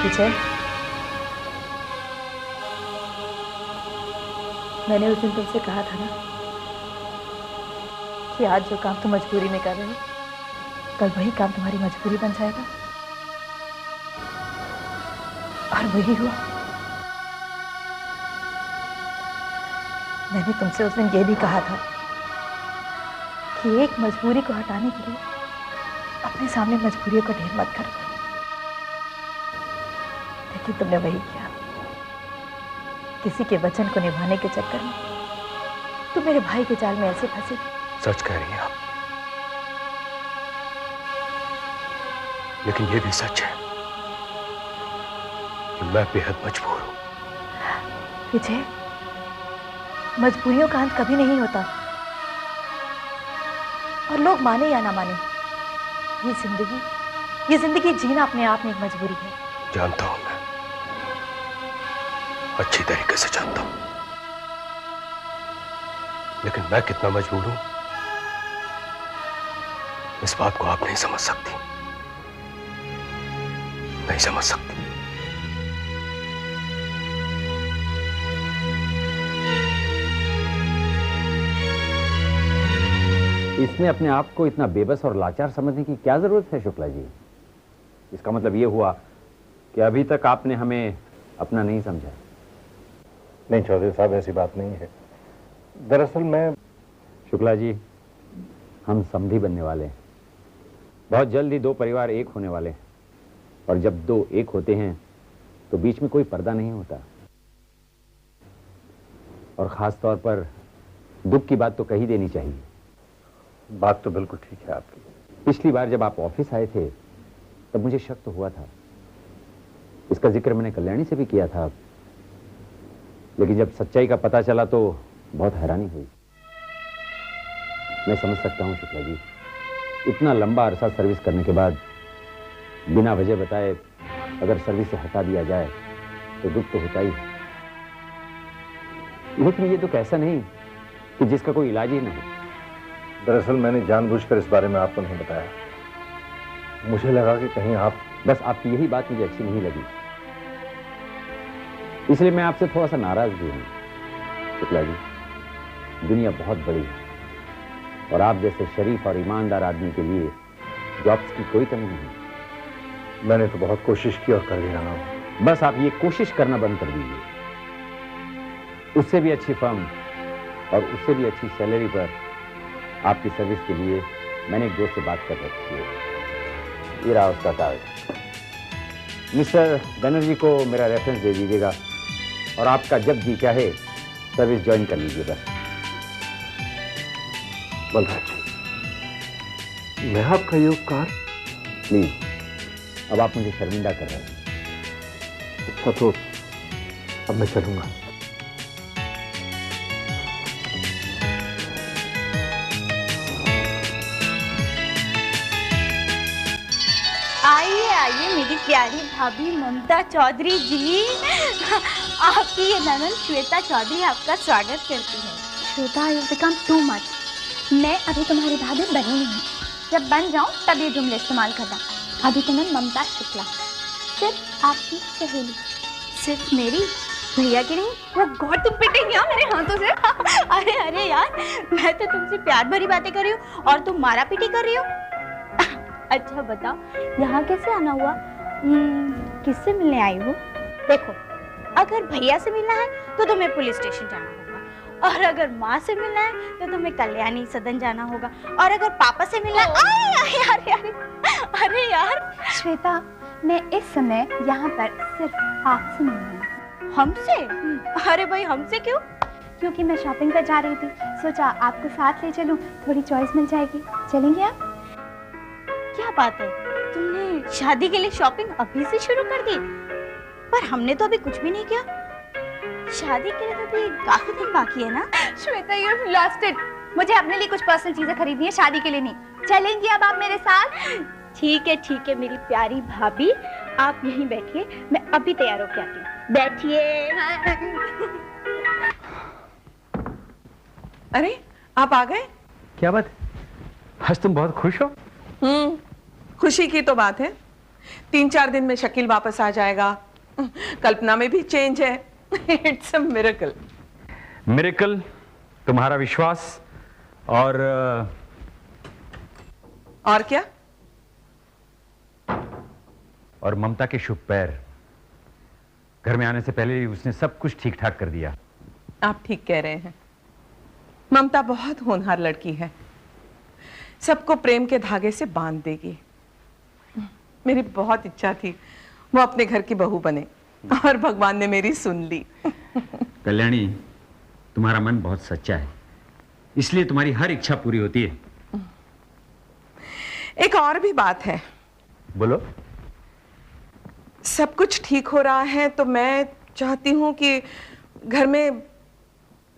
विजय, मैंने उस दिन तुमसे कहा था ना कि आज जो काम तुम मजबूरी में कर रहे हो, कल वही काम तुम्हारी मजबूरी बन जाएगा। और वही हुआ। मैंने तुमसे उस दिन ये भी कहा था कि एक मजबूरी को हटाने के लिए अपने सामने मजबूरियों को ढेर मत करो, लेकिन तुमने वही किया। किसी के वचन को निभाने के चक्कर में तुम मेरे भाई के जाल में ऐसे फंसे। सच कह रही हैं आप, लेकिन ये भी सच है कि मैं बेहद मजबूर हूं। विजय, मजबूरियों का अंत कभी नहीं होता, और लोग माने या ना माने, ये जिंदगी जीना अपने आप में एक मजबूरी है। जानता हूं, मैं अच्छी तरीके से जानता हूं, लेकिन मैं कितना मजबूर हूं इस बात को आप नहीं समझ सकती, नहीं समझ सकती। इसमें अपने आप को इतना बेबस और लाचार समझने की क्या जरूरत है शुक्ला जी? इसका मतलब ये हुआ कि अभी तक आपने हमें अपना नहीं समझा। नहीं चौधरी साहब, ऐसी बात नहीं है। दरअसल मैं... शुक्ला जी, हम समधी बनने वाले हैं। बहुत जल्द ही दो परिवार एक होने वाले हैं, और जब दो एक होते हैं तो बीच में कोई पर्दा नहीं होता। और खास तौर पर दुख की बात तो कही देनी चाहिए। बात तो बिल्कुल ठीक है आपकी। पिछली बार जब आप ऑफिस आए थे तब मुझे शक तो हुआ था। इसका जिक्र मैंने कल्याणी से भी किया था, लेकिन जब सच्चाई का पता चला तो बहुत हैरानी हुई। मैं समझ सकता हूं शुक्ला जी, इतना लंबा अरसा सर्विस करने के बाद बिना वजह बताए अगर सर्विस से हटा दिया जाए तो दुख तो होता ही है। लेकिन ये दुख ऐसा नहीं कि जिसका कोई इलाज ही नहीं। दरअसल मैंने जानबूझकर इस बारे में आपको नहीं बताया। मुझे लगा कि कहीं आप... बस आपकी यही बात मुझे अच्छी नहीं लगी, इसलिए मैं आपसे थोड़ा सा नाराज भी हूं। शुक्ला जी, दुनिया बहुत बड़ी है और आप जैसे शरीफ और ईमानदार आदमी के लिए जॉब्स की कोई कमी नहीं। मैंने तो बहुत कोशिश की और कर भी रहा हूं। बस आप ये कोशिश करना बंद कर दीजिए। उससे भी अच्छी फर्म और उससे भी अच्छी सैलरी पर आपकी सर्विस के लिए मैंने एक दोस्त से बात कर रखी है। ये रहा उसका कागज। मिस्टर बनर्जी को मेरा रेफरेंस दे दीजिएगा और आपका जब जी चाहे सर्विस ज्वाइन कर लीजिएगा। बलराज जी, मैं आपका ये उपकार... प्लीज, अब आप मुझे शर्मिंदा कर रहे हैं। अच्छा तो अब मैं चलूंगा। आइए आइए मेरी प्यारी भाभी ममता चौधरी जी। आपकी ये ननद श्वेता चौधरी आपका स्वागत करती है। Shweta, you become too much. मैं अभी तुम्हारी भाभी बनी नहीं, जब बन जाऊं तब ये जुमले इस्तेमाल करना। अभी तो मैं ममता शुक्ला, सिर्फ आपकी सहेली। सिर्फ मेरी? भैया की नहीं? वो गॉड, तुम पिटेंगे मेरे हाथों से। अरे अरे यार, मैं तो तुमसे प्यार भरी बातें कर रही हूँ और तुम मारा पीटी कर रही हो। अच्छा बताओ, यहाँ कैसे आना हुआ? किससे मिलने आई हो? देखो, अगर भैया से मिलना है तो तुम्हें पुलिस स्टेशन जाना होगा, और अगर माँ से मिलना है तो तुम्हें कल्याणी सदन जाना होगा, और अगर पापा से मिलना है... अरे यार श्वेता, मैं इस समय यहाँ पर सिर्फ आपसे मिलना है। हमसे? अरे भाई, हमसे क्यों? क्योंकि मैं शॉपिंग पर जा रही थी, सोचा आपको साथ ले चलूं, थोड़ी चॉइस मिल जाएगी। चलेंगे आप? क्या बात है, तुमने शादी के लिए शॉपिंग अभी से शुरू कर दी? पर हमने तो अभी कुछ भी नहीं किया। शादी के लिए तो अभी काफी दिन बाकी है ना? Shweta, you have lost it. मुझे अपने लिए कुछ पर्सनल चीजें खरीदनी है, शादी के लिए नहीं। चलेंगी अब आप मेरे साथ? ठीक है मेरी प्यारी भाभी, आप यहीं बैठिए, मैं अभी तैयार होके आती हूँ। बैठिए। अरे, आप आ गए? क्या बात, आज तुम बहुत खुश हो? खुशी की तो बात है, 3-4 दिन में शकील वापस आ जाएगा। कल्पना में भी चेंज है। It's a miracle. मिरेकल, तुम्हारा विश्वास और क्या? और ममता के शुभ पैर। घर में आने से पहले ही उसने सब कुछ ठीक ठाक कर दिया। आप ठीक कह रहे हैं। ममता बहुत होनहार लड़की है, सबको प्रेम के धागे से बांध देगी। मेरी बहुत इच्छा थी वो अपने घर की बहू बने, और भगवान ने मेरी सुन ली। कल्याणी, तुम्हारा मन बहुत सच्चा है, इसलिए तुम्हारी हर इच्छा पूरी होती है। एक और भी बात है। बोलो। सब कुछ ठीक हो रहा है तो मैं चाहती हूँ कि घर में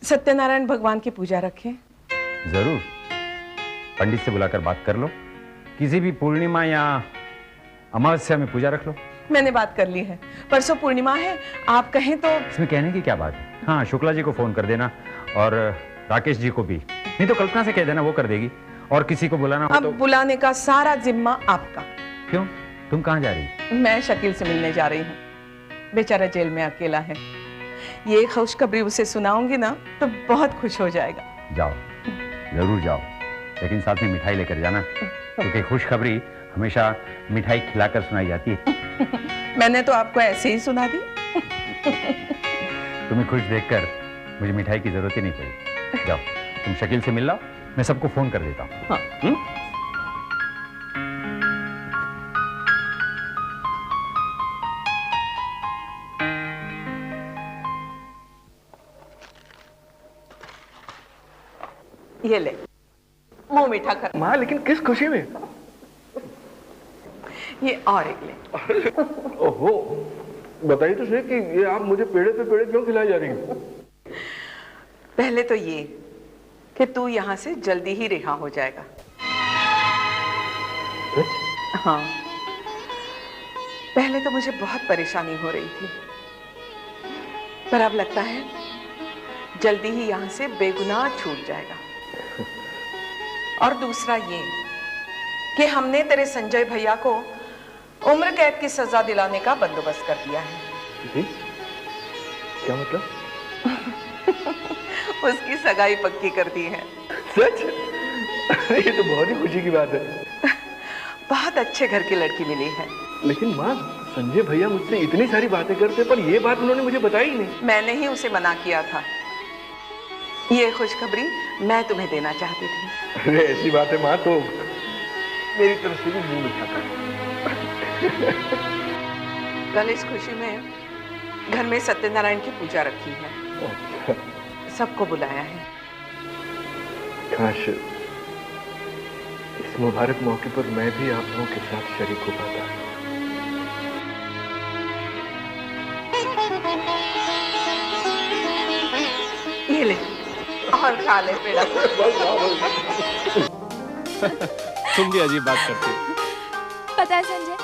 सत्यनारायण भगवान की पूजा रखें। जरूर, पंडित से बुलाकर बात कर लो। किसी भी पूर्णिमा या अमावस्या में पूजा रख लो। मैंने बात कर ली है, परसों पूर्णिमा है, आप कहें तो। इसमें कहने की क्या बात है? हाँ, शुक्ला जी को फोन कर देना और राकेश जी को भी, नहीं तो कल्पना से कह देना, वो कर देगी। और किसी को बुलाना हो अब तो। बुलाने का सारा जिम्मा आपका। क्यों? तुम कहाँ जा रही? मैं शकील से मिलने जा रही हूँ, बेचारा जेल में अकेला है। ये खुशखबरी उसे सुनाऊंगी ना तो बहुत खुश हो जाएगा। जाओ, जरूर जाओ, लेकिन साथ में मिठाई लेकर जाना, क्योंकि खुशखबरी हमेशा मिठाई खिलाकर सुनाई जाती है। मैंने तो आपको ऐसे ही सुना दी। तुम्हें खुश देखकर मुझे मिठाई की जरूरत ही नहीं पड़ी। जाओ, तुम शकील से मिल लो, मैं सबको फोन कर देता हूँ। हाँ। ये ले, मुंह मीठा कर। माँ, लेकिन किस खुशी में? ये और एक ले। ओहो, बताइए तो सही कि ये आप मुझे पेड़े पे पेड़े क्यों खिलाई जा रही हैं? पहले तो ये कि तू यहां से जल्दी ही रिहा हो जाएगा। हाँ, पहले तो मुझे बहुत परेशानी हो रही थी, पर अब लगता है जल्दी ही यहां से बेगुनाह छूट जाएगा। और दूसरा ये कि हमने तेरे संजय भैया को उम्र कैद की सजा दिलाने का बंदोबस्त कर दिया है। जी? क्या मतलब? उसकी सगाई पक्की कर दी है। सच? ये तो बहुत ही खुशी की बात है। बहुत अच्छे घर की लड़की मिली है। लेकिन माँ, संजय भैया मुझसे इतनी सारी बातें करते, पर ये बात उन्होंने मुझे बताई ही नहीं। मैंने ही उसे मना किया था। ये खुशखबरी मैं तुम्हें देना चाहती थी। अरे ऐसी बात है माँ, तो मेरी तरफ से भी मुंह मीठा कर। कल इस खुशी में घर में सत्यनारायण की पूजा रखी है। सबको बुलाया है। काश इस मुबारक मौके पर मैं भी आप लोगों के साथ शरीक हो पाता। ये ले और खा ले पेड़ा। तुम भी अजीब बात करती हो। पता है संजय,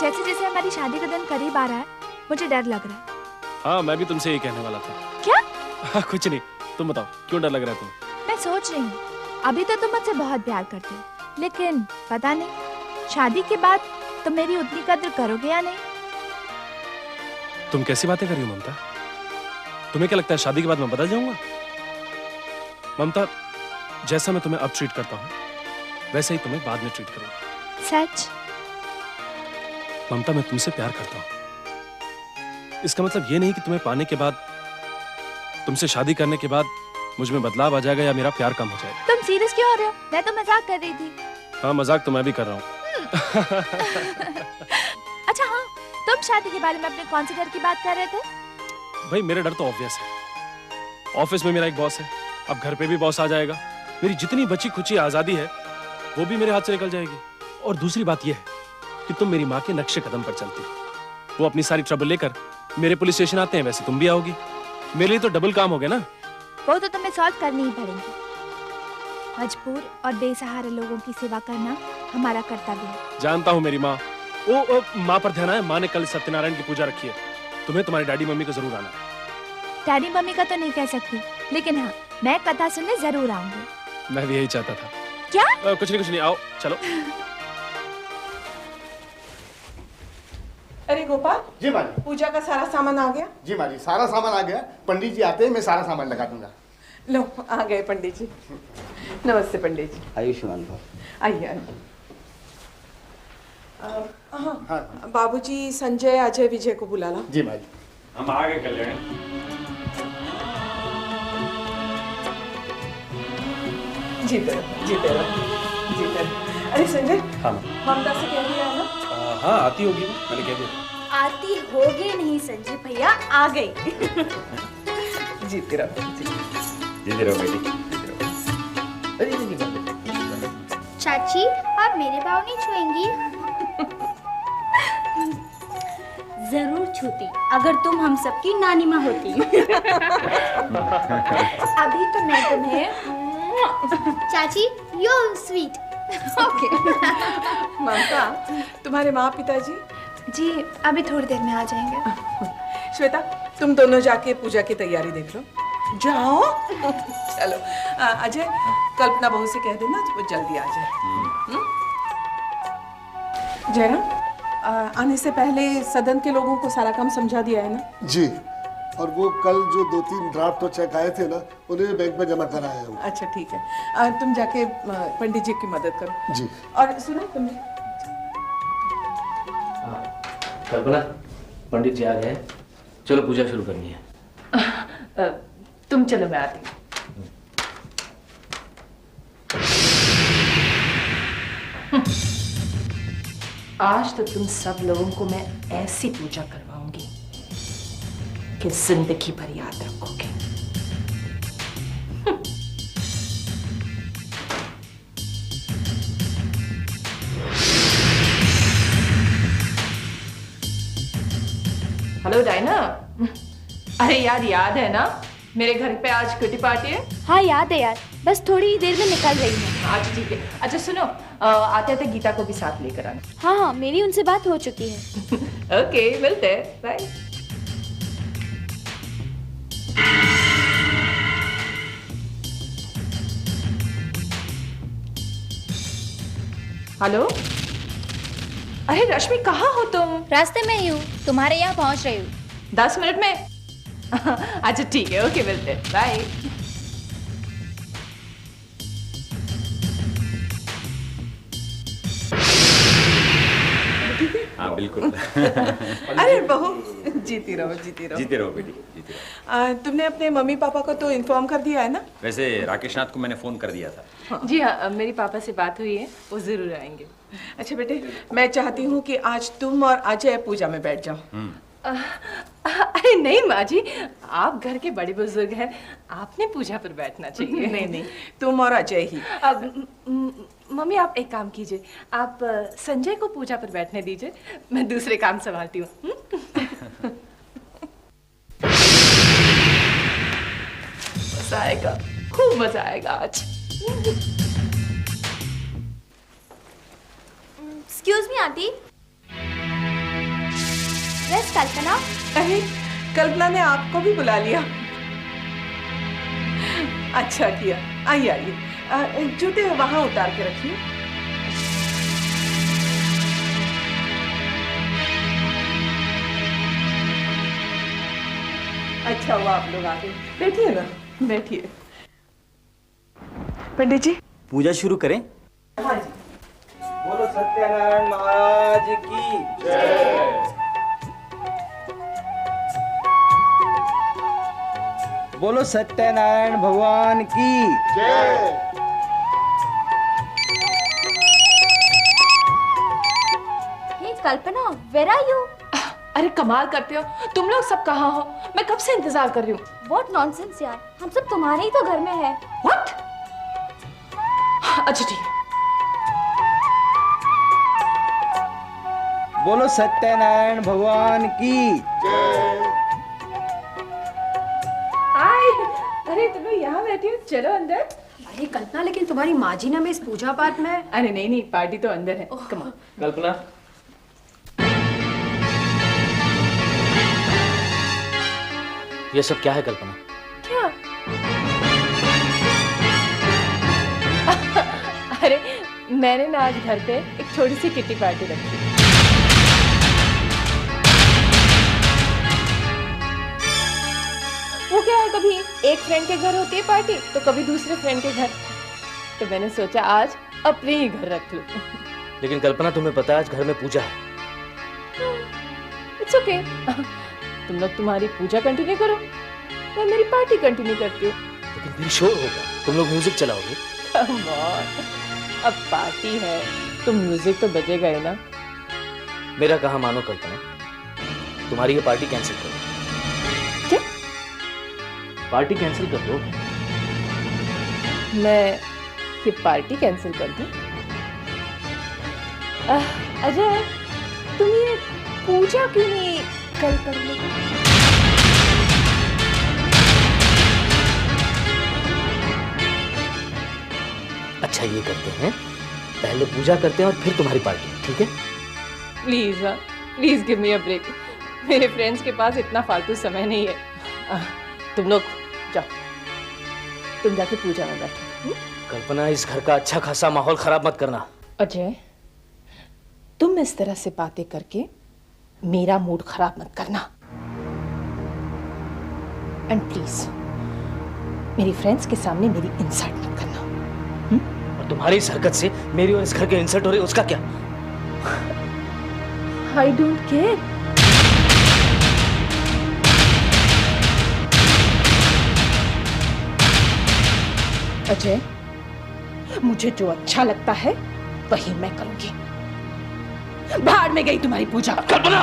जैसे जैसे हमारी शादी का दिन करीब आ रहा है, मुझे डर लग रहा है। हाँ, मैं भी तुमसे यही कहने वाला था। क्या? हाँ, कुछ नहीं, तुम बताओ क्यों डर लग रहा है तुम्हें? मैं सोच रही हूँ, अभी तो तुम मुझसे बहुत प्यार करते हो, लेकिन पता नहीं शादी के बाद तुम मेरी उतनी कद्र करोगे या नहीं। तुम कैसी बातें कर रही हो ममता? तुम्हें क्या लगता है शादी के बाद मैं बदल जाऊंगा? ममता, जैसा मैं तुम्हें अब ट्रीट करता हूँ वैसे ही तुम्हें बाद में ट्रीट करूंगा। सच? ममता, मैं तुमसे प्यार करता हूँ। इसका मतलब ये नहीं कि तुम्हें पाने के बाद, तुमसे शादी करने के बाद मुझ में बदलाव आ जाएगा या मेरा प्यार कम हो जाएगा। तुम सीरियस क्यों हो रहे हो? मैं तो मजाक कर रही थी। हाँ, मजाक तो मैं भी कर रहा हूँ। अच्छा हाँ, तुम शादी के बारे में अपने कौन से डर की बात कर रहे थे? भाई, मेरा डर तो ऑब्वियस है। ऑफिस में मेरा एक बॉस है, अब घर पे भी बॉस आ जाएगा। मेरी जितनी बची खुची आजादी है वो भी मेरे हाथ से निकल जाएगी। और दूसरी बात यह है कि तुम मेरी माँ के नक्शे कदम पर चलती हो। वो अपनी सारी ट्रबल लेकर मेरे पुलिस स्टेशन आते हैं, वैसे तुम भी आओगी। मेरे लिए तो डबल काम हो गया ना। वो तो तुम्हें सॉल्व करनी ही पड़ेगी। मजबूर और बेसहारे लोगों की सेवा करना हमारा कर्तव्य है। जानता हूँ मेरी माँ। ओ, माँ पर ध्यान है, माँ ने कल सत्यनारायण की पूजा रखी है। तुम्हें तुम्हारी डैडी मम्मी को जरूर आना है। डैडी मम्मी का तो नहीं कह सकती, लेकिन हाँ, मैं कथा सुनने जरूर आऊंगी। मैं भी यही चाहता था। क्या? कुछ नहीं, आओ चलो। अरे गोपाल, जी माँ जी। पूजा का सारा सामान आ गया? जी माँ जी, सारा सामान आ गया। पंडित जी आते हैं, मैं सारा सामान लगा दूंगा। लो, आ गए पंडित जी। नमस्ते पंडित जी। आयुष्मान भव। आइए आइए। हाँ, बाबूजी संजय, अजय, विजय को बुला ला। जी माँ जी। हम आगे कल्याण। जीते रहो, जीते रहो, जीते रहो। अरे संजय, हाँ ममता से कह दिया है ना? हाँ आती होगी वो, मैंने कह दिया। आती होगी नहीं संजय भैया, आ गई। जीते रहो, जीते रहो बेटी, जीते रहो। अरे चाची, आप मेरे पाँव नहीं छुएंगी? जरूर छूती, अगर तुम हम सबकी नानी माँ होती। अभी तो मैं तुम्हें चाची, यू स्वीट। ओके। ममता, तुम्हारे माँ पिताजी? जी अभी थोड़ी देर में आ जाएंगे। श्वेता, तुम दोनों जाके पूजा की तैयारी देख लो। जाओ। चलो, अजय, कल्पना बहू से कह देना तो वो जल्दी आ जाए। जयराम, आने से पहले सदन के लोगों को सारा काम समझा दिया है ना? जी, और वो कल जो 2-3 ड्राफ्ट और चेक आए थे ना, उन्हें बैंक में जमा कराया है। अच्छा ठीक है, तुम जाके पंडित जी की मदद करो। जी। और सुनो तुम, कल्पना, पंडित जी आ गए, चलो पूजा शुरू करनी है। तुम चलो, मैं आती हूँ। आज तो तुम सब लोगों को मैं ऐसी पूजा करवाऊंगी कि जिंदगी भर याद रखोगे। हेलो डायना, अरे याद है ना मेरे घर पे आज किटी पार्टी है? हाँ याद है यार, बस थोड़ी ही देर में निकल रही हूँ। आज ठीक है। अच्छा सुनो, आते आते गीता को भी साथ लेकर आना। हाँ, मेरी उनसे बात हो चुकी है। ओके, मिलते हैं, बाय। हेलो, अरे रश्मि, कहाँ हो तुम? रास्ते में ही हूँ, तुम्हारे यहाँ पहुँच रही हूँ। 10 मिनट में? अच्छा ठीक है, ओके, मिलते हैं, बाय। हाँ बिल्कुल। अरे बहू, जीती रहो, जीती रहो। जीते रहो बेटी, जीते रहो। तुमने अपने मम्मी पापा को तो इन्फॉर्म कर दिया है ना? वैसे राकेश नाथ को मैंने फोन कर दिया था। जी हाँ, मेरी पापा से बात हुई है, वो जरूर आएंगे। अच्छा बेटे, मैं चाहती हूँ कि आज तुम और अजय पूजा में बैठ जाओ। अरे नहीं माँ जी, आप घर के बड़े बुजुर्ग हैं, आपने पूजा पर बैठना चाहिए। नहीं, तुम और अजय ही। मम्मी आप एक काम कीजिए, आप संजय को पूजा पर बैठने दीजिए, मैं दूसरे काम संभालती हूँ। मजा आएगा, खूब मजा आएगा आज। Excuse me aunty. यस कल्पना। अरे कल्पना ने आपको भी बुला लिया, अच्छा किया। आइए आइए, जूते वहां उतार के रखिए। अच्छा हुआ आप लोग आ गए, बैठिए ना, बैठिए। पंडित जी, पूजा शुरू करें? हाँ जी। बोलो सत्यनारायण महाराज की जय। बोलो सत्यनारायण भगवान की जय। हे कल्पना, वेयर आर यू? अरे कमाल करते हो, तुम लोग सब कहाँ हो? मैं कब से इंतजार कर रही हूँ। व्हाट नॉनसेंस यार, हम सब तुम्हारे ही तो घर में है। व्हाट? अच्छा ठीक है। बोलो सत्यनारायण भगवान की जय। अरे तुम लोग यहाँ बैठी हो, चलो अंदर। अरे कल्पना, लेकिन तुम्हारी माँ जी ना में इस पूजा पाठ में। अरे नहीं, पार्टी तो अंदर है। Come on. कल्पना, ये सब क्या है कल्पना? क्या? अरे मैंने ना आज घर पे एक छोटी सी किट्टी पार्टी रखी। क्या है, कभी एक फ्रेंड के घर होती है पार्टी तो कभी दूसरे फ्रेंड के घर, तो मैंने सोचा आज अपने ही घर रख लूं। लेकिन कल्पना, तुम्हें पता है आज घर में पूजा है। इट्स ओके, तुम लोग तुम्हारी पूजा कंटिन्यू करो, मैं मेरी पार्टी कंटिन्यू करती हूँ। लेकिन फिर शोर होगा, तुम लोग म्यूजिक चलाओगे। कम ऑन, अब पार्टी है तो म्यूजिक तो बजेगा ही ना। मेरा कहा मानो कल्पना, तुम्हारी ये पार्टी कैंसिल करो। क्या? पार्टी कैंसिल कर दो। मैं ये पार्टी कैंसिल कर दूं? अजय, तुम ये पूजा क्यों नहीं कल कर लो? अच्छा ये करते हैं, पहले पूजा करते हैं और फिर तुम्हारी पार्टी, ठीक है? Please please give me a break, मेरे फ्रेंड्स के पास इतना फालतू समय नहीं है। तुम लोग जाओ, तुम जाके पूजा में बैठो। कल्पना, इस घर का अच्छा खासा माहौल खराब मत करना। अजय, तुम इस तरह से बातें करके मेरा मूड खराब मत करना। एंड प्लीज मेरी फ्रेंड्स के सामने मेरी इंसल्ट मत करना। और तुम्हारी इस हरकत से मेरी और इस घर के इंसल्ट हो रही, उसका क्या? I don't care. अजय, मुझे जो अच्छा लगता है वही मैं करूंगी। भाड़ में गई तुम्हारी पूजा। कल्पना!